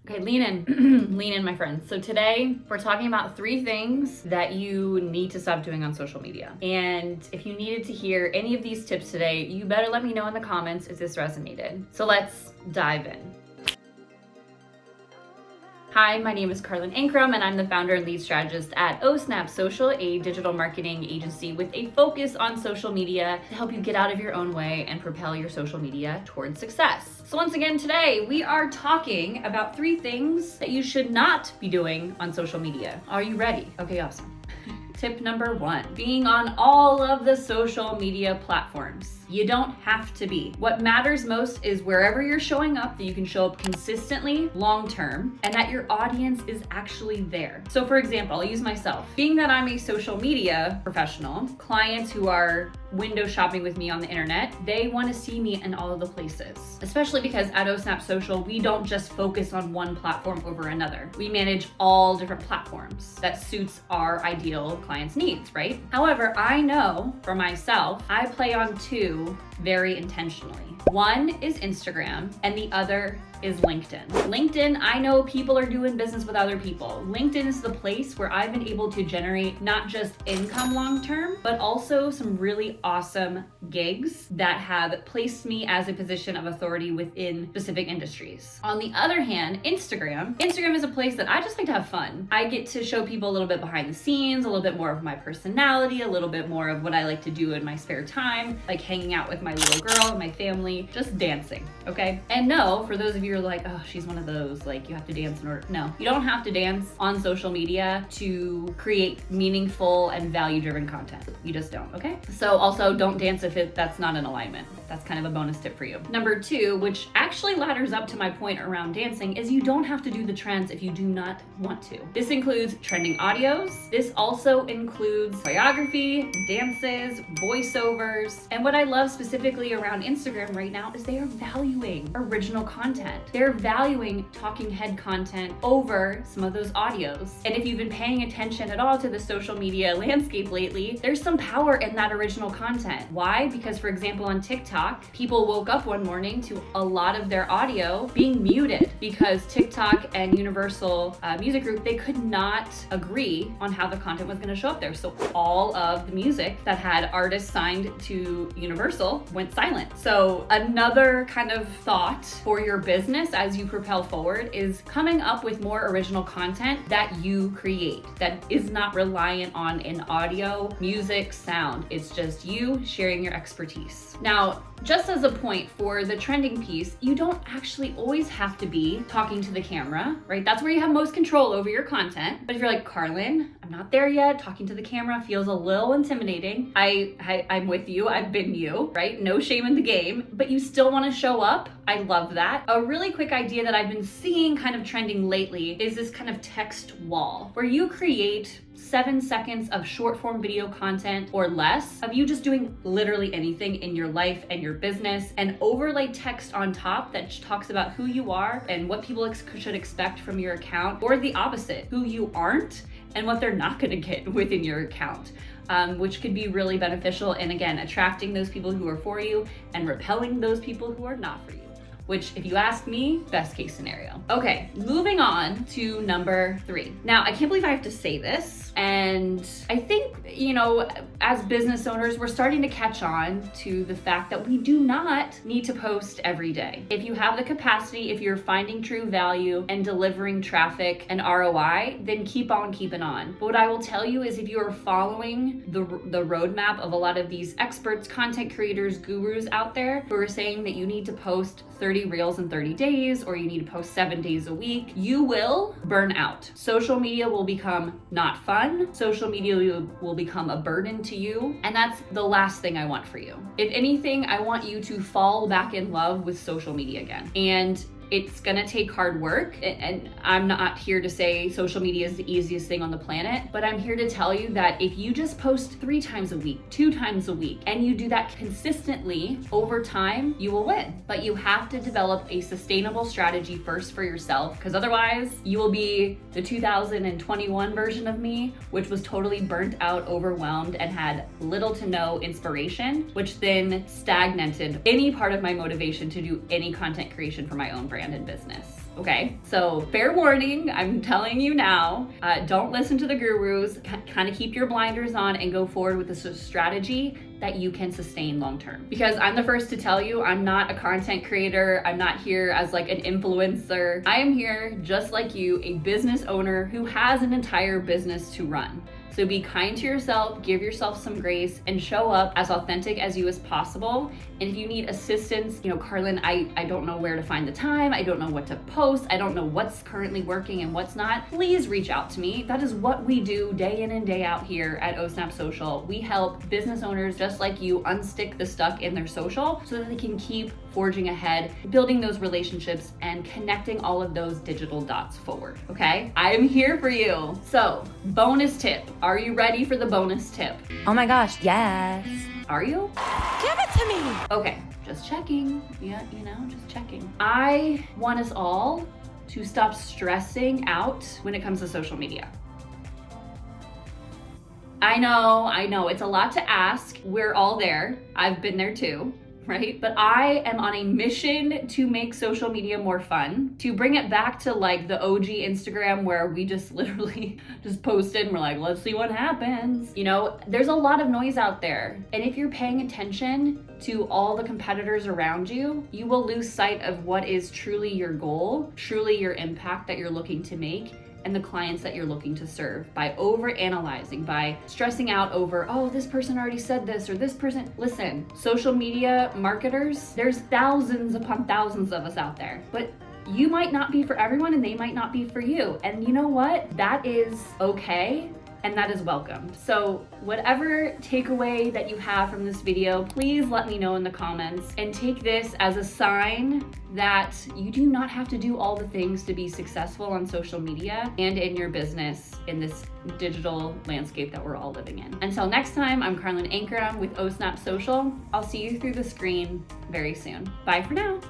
Okay, lean in, lean in, my friends. So today we're talking about 3 things that you need to stop doing on social media. And if you needed to hear any of these tips today, you better let me know in the comments if this resonated. So let's dive in. Hi, my name is Carlin Ankrum, and I'm the founder and lead strategist at OSnap Social, a digital marketing agency with a focus on social media to help you get out of your own way and propel your social media towards success. So once again, today we are talking about 3 things that you should not be doing on social media. Are you ready? Okay, awesome. Tip number 1, being on all of the social media platforms. You don't have to be. What matters most is wherever you're showing up, that you can show up consistently, long term, and that your audience is actually there. So for example, I'll use myself. Being that I'm a social media professional, clients who are window shopping with me on the internet, they want to see me in all of the places. Especially because at OSnap Social, we don't just focus on one platform over another. We manage all different platforms that suits our ideal client's needs, right? However, I know for myself, I play on 2 very intentionally. One is Instagram and the other is LinkedIn. LinkedIn, I know people are doing business with other people. LinkedIn is the place where I've been able to generate not just income long-term, but also some really awesome gigs that have placed me as a position of authority within specific industries. On the other hand, Instagram is a place that I just like to have fun. I get to show people a little bit behind the scenes, a little bit more of my personality, a little bit more of what I like to do in my spare time, like hanging out with my little girl and my family, just dancing, okay? And no, for those of you who are like, oh, she's one of those, like you have to dance in order. No, you don't have to dance on social media to create meaningful and value-driven content. You just don't, okay? So also don't dance if that's not in alignment. That's kind of a bonus tip for you. Number 2, which actually ladders up to my point around dancing, is you don't have to do the trends if you do not want to. This includes trending audios. This also includes choreography, dances, voiceovers. And what I love specifically around Instagram right now is they are valuing original content. They're valuing talking head content over some of those audios. And if you've been paying attention at all to the social media landscape lately, there's some power in that original content. Why? Because for example, on TikTok, people woke up one morning to a lot of their audio being muted because TikTok and Universal Music Group, they could not agree on how the content was going to show up there. So all of the music that had artists signed to Universal went silent. So another kind of thought for your business as you propel forward is coming up with more original content that you create, that is not reliant on an audio, music, sound. It's just you sharing your expertise. Now, just as a point for the trending piece, you don't actually always have to be talking to the camera, right? That's where you have most control over your content. But if you're like, Carlin, I'm not there yet, talking to the camera feels a little intimidating. I'm with you, I've been you, right? No shame in the game, but you still want to show up. I love that. A really quick idea that I've been seeing kind of trending lately is this kind of text wall where you create 7 seconds of short form video content or less of you just doing literally anything in your life and your business, and overlay text on top that talks about who you are and what people should expect from your account, or the opposite, who you aren't and what they're not going to get within your account. Which could be really beneficial, and again, attracting those people who are for you and repelling those people who are not for you. Which, if you ask me, best case scenario. Okay, moving on to number 3. Now, I can't believe I have to say this, and I think, as business owners, we're starting to catch on to the fact that we do not need to post every day. If you have the capacity, if you're finding true value and delivering traffic and ROI, then keep on keeping on. But what I will tell you is if you are following the roadmap of a lot of these experts, content creators, gurus out there who are saying that you need to post 30 reels in 30 days, or you need to post 7 days a week, you will burn out. Social media will become not fun. Social media will become a burden to you. And that's the last thing I want for you. If anything, I want you to fall back in love with social media again. And it's gonna take hard work, and I'm not here to say social media is the easiest thing on the planet, but I'm here to tell you that if you just post 3 times a week, 2 times a week, and you do that consistently over time, you will win. But you have to develop a sustainable strategy first for yourself, because otherwise you will be the 2021 version of me, which was totally burnt out, overwhelmed, and had little to no inspiration, which then stagnated any part of my motivation to do any content creation for my own brand and business. Okay, so fair warning, I'm telling you now, don't listen to the gurus, kind of keep your blinders on and go forward with a strategy that you can sustain long term. Because I'm the first to tell you, I'm not a content creator, I'm not here as like an influencer. I am here just like you, a business owner who has an entire business to run. So be kind to yourself, give yourself some grace, and show up as authentic as you as possible. And if you need assistance, Carlin, I don't know where to find the time, I don't know what to post, I don't know what's currently working and what's not, please reach out to me. That is what we do day in and day out here at OSNAP Social. We help business owners just like you unstick the stuck in their social so that they can keep forging ahead, building those relationships and connecting all of those digital dots forward, okay? I'm here for you. So, bonus tip. Are you ready for the bonus tip? Oh my gosh, yes. Are you? Give it to me. Okay, just checking. Yeah, just checking. I want us all to stop stressing out when it comes to social media. I know, it's a lot to ask. We're all there. I've been there too. Right? But I am on a mission to make social media more fun, to bring it back to like the OG Instagram where we just literally just posted and we're like, let's see what happens. There's a lot of noise out there. And if you're paying attention to all the competitors around you, you will lose sight of what is truly your goal, truly your impact that you're looking to make, and the clients that you're looking to serve by over-analyzing, by stressing out over, oh, this person already said this, or this person. Listen, social media marketers, there's thousands upon thousands of us out there, but you might not be for everyone and they might not be for you. And you know what? That is okay. And that is welcomed. So whatever takeaway that you have from this video, please let me know in the comments and take this as a sign that you do not have to do all the things to be successful on social media and in your business in this digital landscape that we're all living in. Until next time, I'm Carlin Ankrum with OSNAP Social. I'll see you through the screen very soon. Bye for now.